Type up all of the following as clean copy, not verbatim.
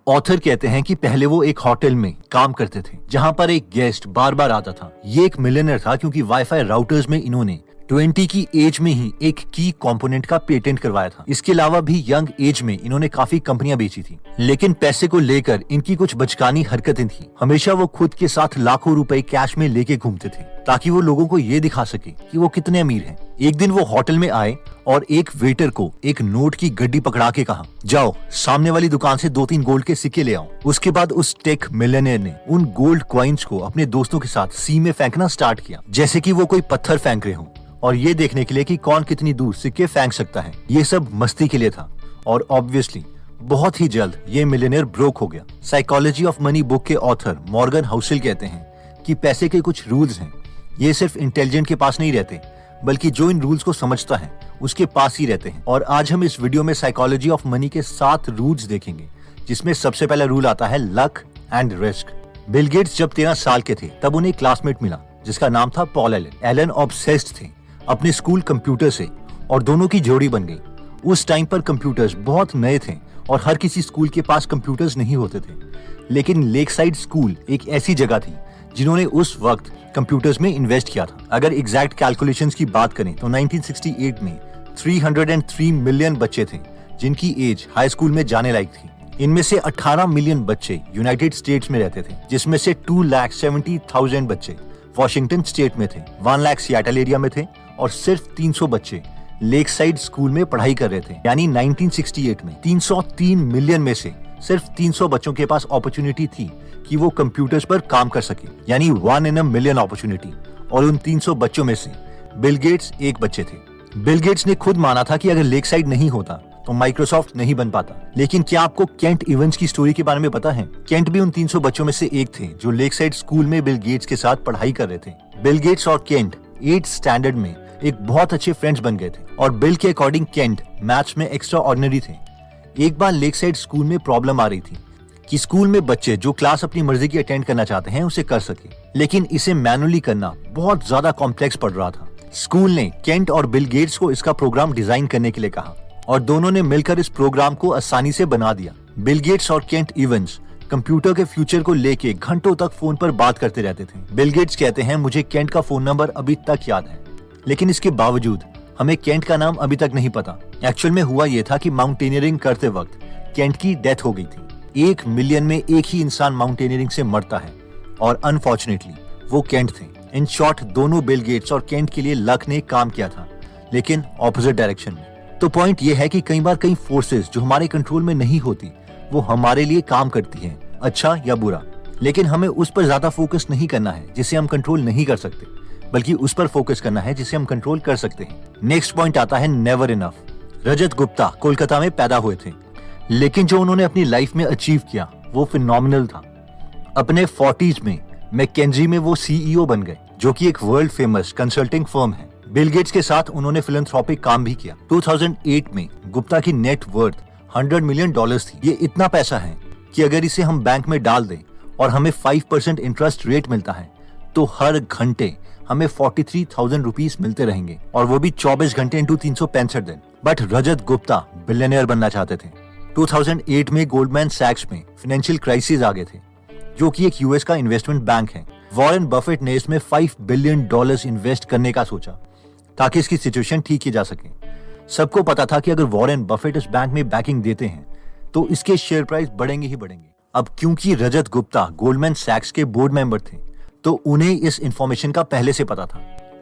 Author कहते हैं कि पहले वो एक होटल में काम करते थे जहां पर एक गेस्ट बार बार आता था। ये एक मिलियनर था क्योंकि वाईफाई राउटर्स में इन्होंने 20 की एज में ही एक की कंपोनेंट का पेटेंट करवाया था। इसके अलावा भी यंग एज में इन्होंने काफी कंपनियां बेची थी, लेकिन पैसे को लेकर इनकी कुछ बचकानी हरकतें थी। हमेशा वो खुद के साथ लाखों रुपए कैश में लेके घूमते थे ताकि वो लोगों को ये दिखा सके कि वो कितने अमीर हैं। एक दिन वो होटल में आए और एक वेटर को एक नोट की गड्डी पकड़ा के कहा, जाओ सामने वाली दुकान से 2-3 गोल्ड के सिक्के ले आओ। उसके बाद उस टेक मिलियनेयर ने उन गोल्ड कॉइन्स को अपने दोस्तों के साथ सी में फेंकना स्टार्ट किया, जैसे कि वो कोई पत्थर फेंक रहे हो, और ये देखने के लिए कि कौन कितनी दूर सिक्के फेंक सकता है। ये सब मस्ती के लिए था और ऑब्वियसली बहुत ही जल्द ये मिलियनेयर ब्रोक हो गया। साइकोलॉजी ऑफ मनी बुक के ऑथर मॉर्गन हाउसेल कहते हैं कि पैसे के कुछ रूल्स हैं, ये सिर्फ इंटेलिजेंट के पास नहीं रहते बल्कि जो इन रूल्स को समझता है उसके पास ही रहते हैं। और आज हम इस वीडियो में साइकोलॉजी ऑफ मनी के 7 रूल्स देखेंगे, जिसमें सबसे पहला रूल आता है luck and risk. Bill Gates जब 13 साल के थे तब उन्हें क्लासमेट मिला जिसका नाम था पॉल एलन। एलन ऑब्सेस्ड थे अपने स्कूल कंप्यूटर से और दोनों की जोड़ी बन गई। उस टाइम पर कंप्यूटर्स बहुत नए थे और हर किसी स्कूल के पास कंप्यूटर्स नहीं होते थे, लेकिन लेक साइड स्कूल एक ऐसी जगह थी जिन्होंने उस वक्त कंप्यूटर्स में इन्वेस्ट किया था। अगर एग्जैक्ट कैलकुलेशंस की बात करें तो 1968 में 303 मिलियन बच्चे थे जिनकी एज हाई स्कूल में जाने लायक थी। इनमें से 18 मिलियन बच्चे यूनाइटेड स्टेट्स में रहते थे, जिसमें से 2,70,000 बच्चे वॉशिंगटन स्टेट में थे, 1 लाख सियाटल एरिया में थे और सिर्फ 300 बच्चे लेक साइड स्कूल में पढ़ाई कर रहे थे। यानी 1968 में 303 मिलियन में से सिर्फ 300 बच्चों के पास अपॉर्चुनिटी थी कि वो कंप्यूटर्स पर काम कर सके, यानी 1 in a million अपॉर्चुनिटी। और उन 300 बच्चों में से बिल गेट्स एक बच्चे थे। बिल गेट्स ने खुद माना था कि अगर लेक साइड नहीं होता तो माइक्रोसॉफ्ट नहीं बन पाता। लेकिन क्या आपको केंट इवेंस की स्टोरी के बारे में पता है? केंट भी उन 300 बच्चों में से एक थे जो लेक साइड स्कूल में बिल गेट्स के साथ पढ़ाई कर रहे थे। बिल गेट्स और केंट 8th स्टैंडर्ड में एक बहुत अच्छे फ्रेंड्स बन गए थे और बिल के अकॉर्डिंग केंट मैथ्स में एक्स्ट्रा ऑर्डिनरी थे। एक बार लेक साइड स्कूल में प्रॉब्लम आ रही थी कि स्कूल में बच्चे जो क्लास अपनी मर्जी की अटेंड करना चाहते हैं उसे कर सके, लेकिन इसे मैनुअली करना बहुत ज्यादा कॉम्प्लेक्स पड़ रहा था। स्कूल ने केंट और बिल गेट्स को इसका प्रोग्राम डिजाइन करने के लिए कहा और दोनों ने मिलकर इस प्रोग्राम को आसानी से बना दिया। बिल गेट्स और केंट इवेंस कंप्यूटर के फ्यूचर को लेके घंटों तक फोन पर बात करते रहते थे। बिल गेट्स कहते हैं, मुझे केंट का फोन नंबर अभी तक याद है, लेकिन इसके बावजूद हमें केंट का नाम अभी तक नहीं पता। एक्चुअल में हुआ यह था कि माउंटेनियरिंग करते वक्त केंट की डेथ हो गई थी। 1 मिलियन में एक ही इंसान माउंटेनियरिंग से मरता है और अनफॉर्चुनेटली वो केंट थे। इन शॉर्ट दोनों बिल गेट्स और केंट के लिए लक ने काम किया था, लेकिन ऑपोजिट डायरेक्शन में। तो पॉइंट ये है कि कई बार कई फोर्सेस जो हमारे कंट्रोल में नहीं होती वो हमारे लिए काम करती हैं, अच्छा या बुरा, लेकिन हमें उस पर ज्यादा फोकस नहीं करना है जिसे हम कंट्रोल नहीं कर सकते, बल्कि उस पर फोकस करना है जिसे हम कंट्रोल कर सकते हैं। नेक्स्ट पॉइंट आता है नेवर इनफ। रजत गुप्ता कोलकाता में पैदा हुए थे, लेकिन जो उन्होंने अपनी लाइफ में अचीव किया वो फिनोमिनल था। अपने 40s में मैकेंजी में वो CEO बन गए, जो कि एक वर्ल्ड फेमस कंसल्टिंग फर्म है। बिल गेट्स के साथ उन्होंने फिलैंथ्रोपिक काम भी किया। 2008 में गुप्ता की नेट वर्थ $100 मिलियन थी। ये इतना पैसा है कि अगर इसे हम बैंक में डाल दें और हमें 5% इंटरेस्ट रेट मिलता है तो हर घंटे हमें 43,000 रुपीस मिलते रहेंगे, और वो भी 24 घंटे इंटू 365 दिन। बट रजत गुप्ता बिलियनियर बनना चाहते थे। 2008 में गोल्डमैन सैक्स में फाइनेंशियल क्राइसिस आ गए थे, जो कि एक US का इन्वेस्टमेंट बैंक है। वॉरेन बफेट ने इसमें $5 बिलियन इन्वेस्ट करने का सोचा ताकि इसकी सिचुएशन ठीक की जा सके। सबको पता था कि अगर वॉरेन बफेट इस बैंक में बैकिंग देते हैं तो इसके शेयर प्राइस बढ़ेंगे ही बढ़ेंगे। अब क्योंकि रजत गुप्ता गोल्डमैन सैक्स के बोर्ड मेंबर थे तो उन्हें इस इंफॉर्मेशन का पहले से पता था।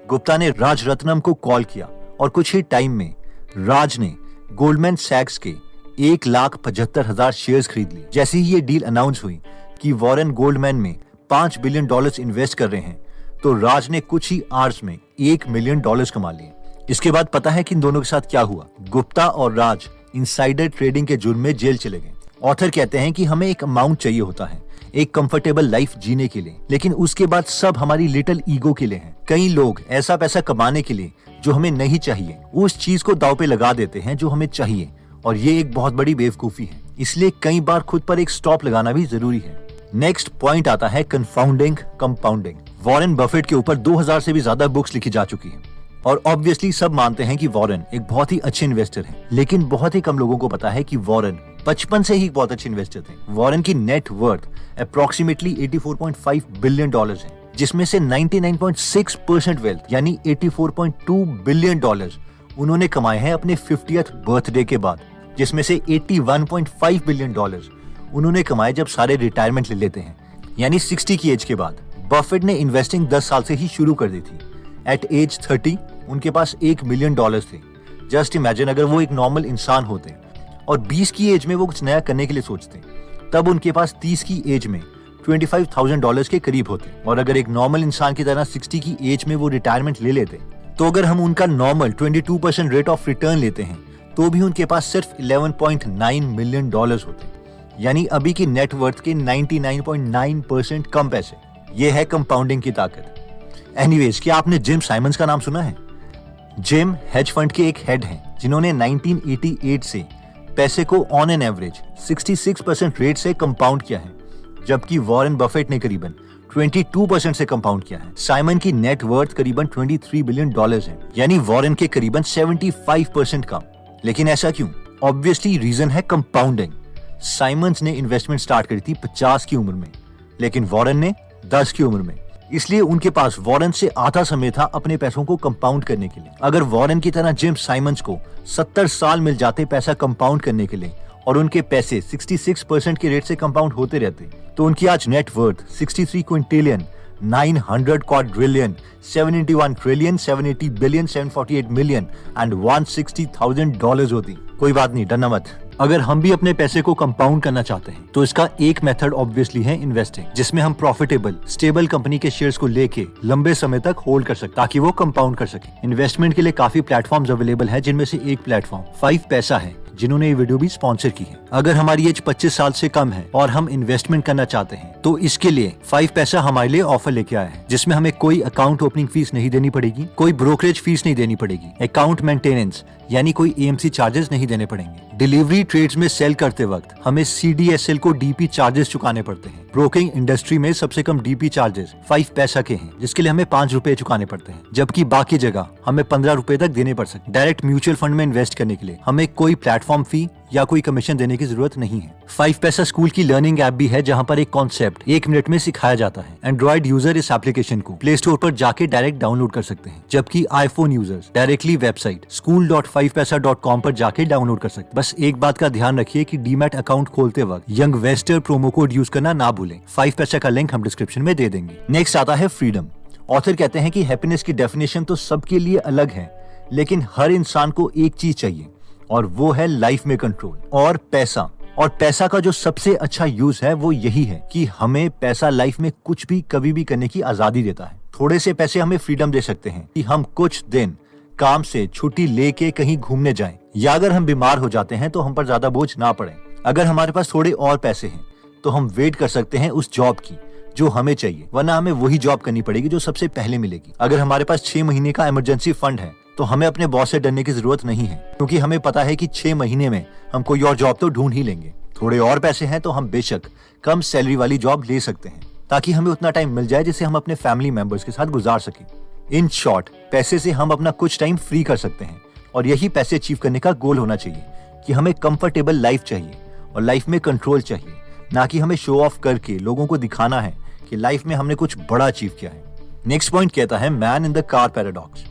गुप्ता ने राज रत्नम को कॉल किया और कुछ ही टाइम में राज ने गोल्डमैन सैक्स के 1,75,000 शेयर्स खरीद लिए। जैसे ही ये डील अनाउंस हुई कि वॉरेन गोल्डमैन में $5 बिलियन इन्वेस्ट कर रहे हैं तो राज ने कुछ ही आवर्स में $1 मिलियन कमा लिए। इसके बाद पता है कि इन दोनों के साथ क्या हुआ? गुप्ता और राज इनसाइडर ट्रेडिंग के जुर्म में जेल चले गए। ऑथर कहते हैं कि हमें एक अमाउंट चाहिए होता है एक कंफर्टेबल लाइफ जीने के लिए, लेकिन उसके बाद सब हमारी लिटिल ईगो के लिए है। कई लोग ऐसा पैसा कमाने के लिए जो हमें नहीं चाहिए उस चीज को दांव पे लगा देते हैं जो हमें चाहिए, और ये एक बहुत बड़ी बेवकूफी है। इसलिए कई बार खुद पर एक स्टॉप लगाना भी जरूरी है। नेक्स्ट पॉइंट आता है कंफाउंडिंग कंपाउंडिंग। वॉरेन बफेट के ऊपर 2000 से भी ज्यादा बुक्स लिखी जा चुकी हैं और ऑब्वियसली सब मानते हैं कि वॉरेन एक बहुत ही अच्छे इन्वेस्टर हैं, लेकिन बहुत ही कम लोगों को पता है कि वॉरेन बचपन से ही बहुत अच्छे इन्वेस्टर थे। वॉरेन की नेट वर्थ अप्रोक्सीमेटली $84.5 बिलियन है, जिसमें से 99.6% वेल्थ यानी $84.2 बिलियन उन्होंने कमाए हैं अपने 50th बर्थडे के बाद, जिसमें से $81.5 बिलियन उन्होंने कमाए जब सारे रिटायरमेंट ले लेते हैं, यानी 60 की एज के बाद। बफेट ने इन्वेस्टिंग 10 साल से ही शुरू कर दी थी। एट एज 30 उनके पास $1 मिलियन थे। जस्ट इमेजिन अगर वो एक नॉर्मल इंसान होते और 20 की एज में वो कुछ नया करने के लिए सोचते, तब उनके पास 30 की एज में $25,000 के करीब होते। और अगर एक नॉर्मल इंसान की तरह 60 की एज में वो रिटायरमेंट ले लेते, तो अगर हम उनका नॉर्मल 22% रेट ऑफ रिटर्न लेते हैं, तो भी उनके पास सिर्फ $11.9 मिलियन होते, यानी अभी की नेटवर्थ के 99.9% कम पैसे। ये है कंपाउंडिंग की ताकत। एनीवेज, क्या आपने जिम साइमंस का नाम सुना है? जिम हेज फंड के एक हेड हैं, जिन्होंने 1988 से पैसे को ऑन एन एवरेज 66% रेट से कंपाउंड किया है, जबकि वॉरेन बफेट ने करीबन 22% से कंपाउंड किया है। साइमन की नेट वर्थ करीबन $23 बिलियन है, यानी वॉरेन के करीबन 75% कम। लेकिन ऐसा क्यों? ऑब्वियसली रीजन है कंपाउंडिंग। साइमंस ने इन्वेस्टमेंट स्टार्ट करी थी 50 की उम्र में, लेकिन वॉरेन ने 10 की उम्र में। इसलिए उनके पास वॉरेन से आधा समय था अपने पैसों को कंपाउंड करने के लिए। अगर वॉरेन की तरह जिम साइमंस को 70 साल मिल जाते पैसा कंपाउंड करने के लिए, और उनके पैसे 66% के रेट से कंपाउंड होते रहते, तो उनकी आज net worth 63 Quintillion 900 quadrillion 781 trillion 780 billion 748 million and $160,000 होती। कोई बात नहीं, डरना मत। अगर हम भी अपने पैसे को कंपाउंड करना चाहते हैं, तो इसका एक मेथड ऑब्वियसली है इन्वेस्टिंग, जिसमें हम प्रॉफिटेबल स्टेबल कंपनी के शेयर्स को लेके लंबे समय तक होल्ड कर सकते, ताकि वो कंपाउंड कर सके। इन्वेस्टमेंट के लिए काफी प्लेटफॉर्म्स अवेलेबल है, जिनमें से एक प्लेटफॉर्म 5 पैसा है, जिन्होंने ये वीडियो भी स्पॉन्सर की है। अगर हमारी एज 25 साल से कम है और हम इन्वेस्टमेंट करना चाहते हैं, तो इसके लिए 5 पैसा हमारे लिए ऑफर लेके आया है, जिसमें हमें कोई अकाउंट ओपनिंग फीस नहीं देनी पड़ेगी, कोई ब्रोकरेज फीस नहीं देनी पड़ेगी, अकाउंट मेंटेनेंस यानी कोई AMC चार्जेस नहीं देने पड़ेंगे। डिलीवरी ट्रेड्स में सेल करते वक्त हमें CDSL को DP चार्जेस चुकाने पड़ते हैं। ब्रोकिंग इंडस्ट्री में सबसे कम DP चार्जेस 5 पैसा के हैं, जिसके लिए हमें ₹5 चुकाने पड़ते हैं, जबकि बाकी जगह हमें ₹15 तक देने पड़ सकते। डायरेक्ट म्यूचुअल फंड में इन्वेस्ट करने के लिए हमें कोई प्लेटफॉर्म फी या कोई कमीशन देने की जरूरत नहीं है। 5 पैसा स्कूल की लर्निंग ऐप भी है, जहां पर एक कॉन्सेप्ट 1 मिनट में सिखाया जाता है। एंड्रॉइड यूजर इस एप्लीकेशन को प्ले स्टोर पर जाके डायरेक्ट डाउनलोड कर सकते हैं, जबकि iPhone users directly website school.5paisa.com पर जाके डाउनलोड कर सकते हैं। बस एक बात का ध्यान रखिए कि डीमैट अकाउंट खोलते वक्त young Wester promo code use करना ना भूलें। 5 पैसा का लिंक हम डिस्क्रिप्शन में दे देंगे। नेक्स्ट आता है फ्रीडम। ऑथर कहते हैं कि हैप्पीनेस की डेफिनेशन तो सबके लिए अलग है, लेकिन हर इंसान को एक चीज चाहिए, और वो है लाइफ में कंट्रोल और पैसा। और पैसा का जो सबसे अच्छा यूज है वो यही है कि हमें पैसा लाइफ में कुछ भी कभी भी करने की आजादी देता है। थोड़े से पैसे हमें फ्रीडम दे सकते हैं कि हम कुछ दिन काम से छुट्टी लेके कहीं घूमने जाएं, या अगर हम बीमार हो जाते हैं तो हम पर ज्यादा बोझ ना पड़े। अगर हमारे पास थोड़े और पैसे हैं तो हम वेट कर सकते हैं उस जॉब की जो हमें चाहिए, वरना हमें वही जॉब करनी पड़ेगी जो सबसे पहले मिलेगी। अगर हमारे पास 6 महीने का इमरजेंसी फंड है, तो हमें अपने बॉस से डरने की जरूरत नहीं है, क्योंकि हमें पता है कि 6 महीने में हम कोई और जॉब तो ढूंढ ही लेंगे। थोड़े और पैसे हैं तो हम बेशक कम सैलरी वाली जॉब ले सकते हैं, ताकि हमें उतना टाइम मिल जाए जिसे हम अपने फैमिली मेंबर्स के साथ गुजार सकें। इन शॉर्ट, पैसे से हम अपना कुछ टाइम फ्री कर सकते हैं, और यही पैसे अचीव करने का गोल होना चाहिए कि हमें कंफर्टेबल लाइफ चाहिए और लाइफ में कंट्रोल चाहिए, ना कि हमें शो ऑफ करके लोगों को दिखाना है कि लाइफ में हमने कुछ बड़ा अचीव किया है। नेक्स्ट पॉइंट कहता है man in the car paradox.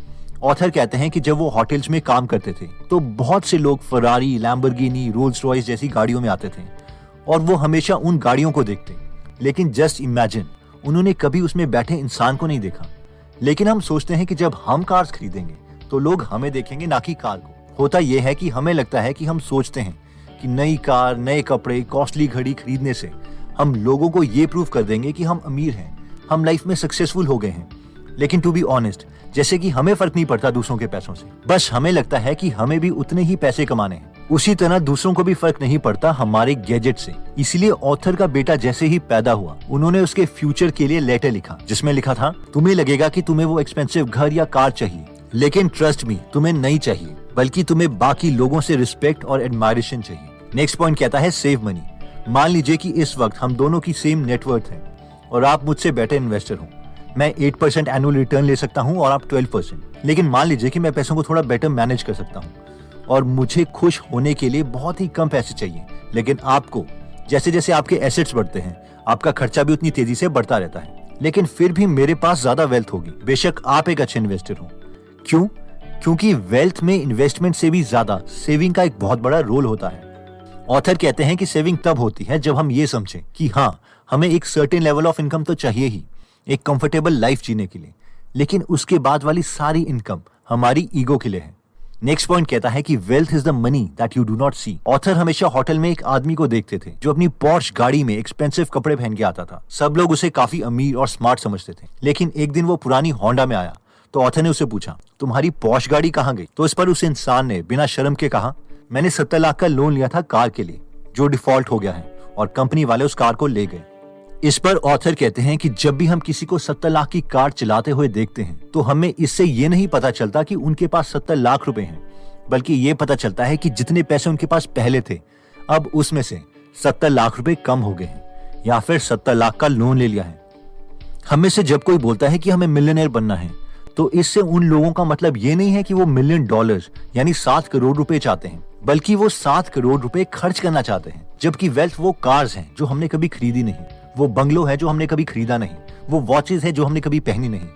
Author कहते हैं कि जब वो होटल्स में काम करते थे, तो बहुत से लोग फरारी, लैम्बोर्गिनी, रोल्स रॉयस जैसी गाड़ियों में आते थे, और वो हमेशा उन गाड़ियों को देखते। लेकिन जस्ट इमेजिन, उन्होंने कभी उसमें बैठे इंसान को नहीं देखा। लेकिन हम सोचते हैं कि जब हम कार्स खरीदेंगे तो लोग हमें देखेंगे, ना कि कार को। होता यह है कि हमें लगता है कि हम सोचते हैं कि नई कार, नए कपड़े, कॉस्टली घड़ी खरीदने से हम लोगों को ये प्रूव कर देंगे कि हम अमीर हैं, हम लाइफ में सक्सेसफुल हो गए हैं। लेकिन टू बी ऑनेस्ट, जैसे कि हमें फर्क नहीं पड़ता दूसरों के पैसों से, बस हमें लगता है कि हमें भी उतने ही पैसे कमाने हैं। उसी तरह दूसरों को भी फर्क नहीं पड़ता हमारे गैजेट से। इसीलिए ऑथर का बेटा जैसे ही पैदा हुआ, उन्होंने उसके फ्यूचर के लिए लेटर लिखा, जिसमें लिखा था, तुम्हें लगेगा कि तुम्हें वो एक्सपेंसिव घर या कार चाहिए, लेकिन ट्रस्ट मी, तुम्हें नहीं चाहिए, बल्कि तुम्हें बाकी लोगों से रिस्पेक्ट और एडमायरेशन चाहिए। नेक्स्ट पॉइंट कहता है सेव मनी। मान लीजिए कि इस वक्त हम दोनों की सेम नेटवर्थ है, और आप मुझसे बेटर इन्वेस्टर हो। मैं 8% एनुअल रिटर्न ले सकता हूं और आप 12%। लेकिन मान लीजिए कि मैं पैसों को थोड़ा बेटर मैनेज कर सकता हूं, और मुझे खुश होने के लिए बहुत ही कम पैसे चाहिए, लेकिन आपको जैसे जैसे आपके एसेट्स बढ़ते हैं, आपका खर्चा भी उतनी तेजी से बढ़ता रहता है। लेकिन फिर भी मेरे पास ज्यादा वेल्थ होगी, बेशक आप एक अच्छे इन्वेस्टर हो। क्यों? क्योंकि वेल्थ में इन्वेस्टमेंट से भी ज्यादा सेविंग का एक बहुत बड़ा रोल होता है। ऑथर कहते हैं कि सेविंग तब होती है जब हम ये समझें कि हाँ, हमें एक सर्टेन लेवल ऑफ इनकम तो चाहिए ही एक कंफर्टेबल लाइफ जीने के लिए, लेकिन उसके बाद वाली सारी इनकम हमारी ईगो के लिए है। नेक्स्ट पॉइंट कहता है कि wealth is the money that you do not see. Author हमेशा होटल में एक आदमी को देखते थे जो अपनी पॉर्श गाड़ी में एक्सपेंसिव कपड़े पहन के आता था। सब लोग उसे काफी अमीर और स्मार्ट समझते थे, लेकिन एक दिन वो पुरानी होंडा में आया तो ऑथर ने उसे पूछा, तुम्हारी पॉश गाड़ी कहाँ गई? तो इस पर उस इंसान ने बिना शर्म के कहा, मैंने 70 लाख का लोन लिया था कार के लिए, जो डिफॉल्ट हो गया है, और कंपनी वाले उस कार को ले गए। इस पर ऑथर कहते हैं कि जब भी हम किसी को 70 लाख की कार चलाते हुए देखते हैं तो हमें इससे ये नहीं पता चलता कि उनके पास 70 लाख रुपए हैं, बल्कि ये पता चलता है कि जितने पैसे उनके पास पहले थे, अब उसमें से 70 लाख रुपए कम हो गए हैं या फिर 70 लाख का लोन ले लिया है। हमें से जब कोई बोलता है कि हमें मिलियनेयर बनना है, तो इससे उन लोगों का मतलब ये नहीं है कि वो $1 मिलियन यानी 7 करोड़ रुपए चाहते हैं, बल्कि वो 7 करोड़ रुपए खर्च करना चाहते हैं। जबकि वेल्थ वो कार्स हैं जो हमने कभी खरीदी नहीं, वो बंगलो है जो हमने कभी खरीदा नहीं, वो वॉचेस है जो हमने कभी पहनी नहीं।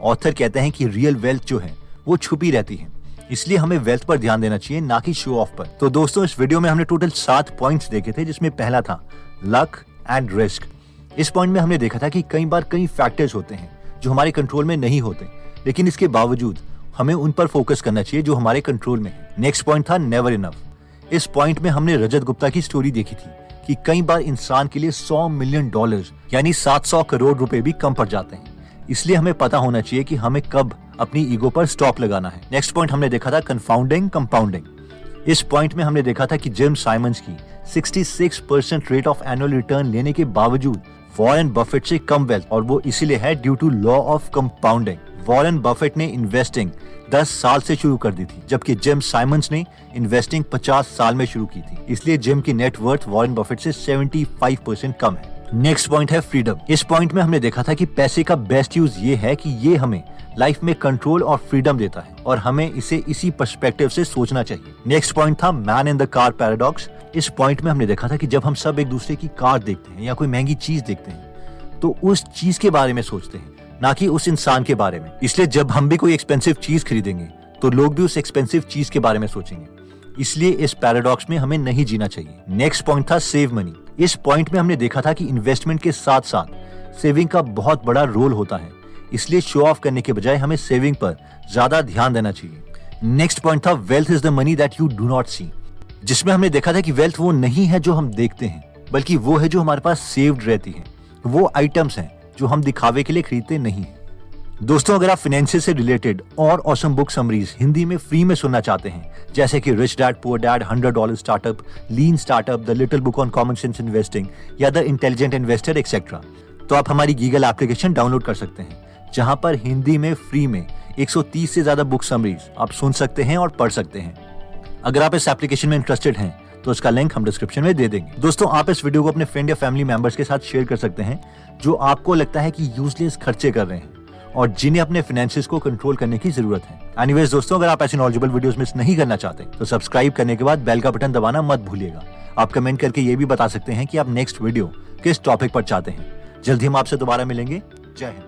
ऑथर कहते हैं कि रियल वेल्थ जो है वो छुपी रहती है, इसलिए हमें वेल्थ पर ध्यान देना चाहिए, ना कि शो ऑफ पर। तो दोस्तों, इस वीडियो में हमने टोटल 7 पॉइंट्स देखे थे, जिसमें पहला था लक एंड रिस्क। इस पॉइंट में हमने देखा था कि कई बार कई फैक्टर्स होते हैं जो हमारे कंट्रोल में नहीं होते, लेकिन इसके बावजूद हमें उन पर फोकस करना चाहिए जो हमारे कंट्रोल में है। नेक्स्ट पॉइंट था नेवर इनफ। इस पॉइंट में हमने रजत गुप्ता की स्टोरी देखी थी कि कई बार इंसान के लिए $100 मिलियन यानी 700 करोड़ रुपए भी कम पड़ जाते हैं, इसलिए हमें पता होना चाहिए कि हमें कब अपनी ईगो पर स्टॉप लगाना है। नेक्स्ट पॉइंट हमने देखा था कंफाउंडिंग कंपाउंडिंग। इस पॉइंट में हमने देखा था कि जिम साइमंस की 66% रेट ऑफ एनुअल रिटर्न लेने के बावजूद वॉरेन बफेट से कम वेल्थ, और वो इसीलिए है due to law of compounding. Warren Buffett ने इन्वेस्टिंग 10 साल से शुरू कर दी थी, जबकि जिम साइमंस ने इन्वेस्टिंग 50 साल में शुरू की थी, इसलिए जिम की नेट वर्थ वॉरेन बफेट से 75% कम है। नेक्स्ट पॉइंट है फ्रीडम। इस पॉइंट में हमने देखा था कि पैसे का बेस्ट यूज ये है कि ये हमें लाइफ में कंट्रोल और फ्रीडम देता है, और हमें इसे इसी पर्सपेक्टिव से सोचना चाहिए। नेक्स्ट पॉइंट था man in the car paradox. इस पॉइंट में हमने देखा था कि जब हम सब एक दूसरे की कार देखते हैं या कोई महंगी चीज देखते हैं, तो उस चीज के बारे में सोचते हैं, ना कि उस इंसान के बारे में। इसलिए जब हम भी कोई एक्सपेंसिव चीज खरीदेंगे तो लोग भी उस एक्सपेंसिव चीज के बारे में सोचेंगे, इसलिए इस पैराडॉक्स में हमें नहीं जीना चाहिए। नेक्स्ट पॉइंट था सेव मनी। इस पॉइंट में हमने देखा था कि इन्वेस्टमेंट के साथ साथ सेविंग का बहुत बड़ा रोल होता है, इसलिए शो ऑफ करने के बजाय हमें सेविंग पर ज्यादा ध्यान देना चाहिए। नेक्स्ट पॉइंट था wealth is the money that you do not see, जिसमें हमने देखा था कि वेल्थ वो नहीं है जो हम देखते हैं, बल्कि वो है जो हमारे पास सेव्ड रहती है। वो आइटम्स हैं जो हम दिखावे के लिए खरीदते नहीं हैं। दोस्तों, अगर आप फाइनेंस से रिलेटेड और ऑसम बुक समरीज हिंदी में फ्री में सुनना चाहते हैं, जैसे कि rich dad poor dad, $100 startup, lean startup, the little book on common sense investing या द इंटेलिजेंट इन्वेस्टर एक्सेट्रा, तो आप हमारी गीगल एप्लीकेशन डाउनलोड कर सकते हैं, जहां पर हिंदी में फ्री में 130 से ज्यादा बुक समरीज आप सुन सकते हैं और पढ़ सकते हैं। अगर आप इस एप्लीकेशन में इंटरेस्टेड हैं तो उसका लिंक हम डिस्क्रिप्शन में दे देंगे। दोस्तों, आप इस वीडियो को अपने फ्रेंड या फैमिली मेंबर्स के साथ शेयर कर सकते हैं जो आपको लगता है कि यूजलेस खर्चे कर रहे हैं और जिन्हें अपने फाइनेंसेस को कंट्रोल करने की जरूरत है। एनीवेज दोस्तों, अगर आप ऐसी नॉलेजेबल वीडियोस मिस नहीं करना चाहते तो सब्सक्राइब करने के बाद बेल का बटन दबाना मत भूलिएगा। आप कमेंट करके ये भी बता सकते हैं कि आप नेक्स्ट वीडियो किस टॉपिक पर चाहते हैं। जल्दी हम आपसे दोबारा मिलेंगे। जय हिंद।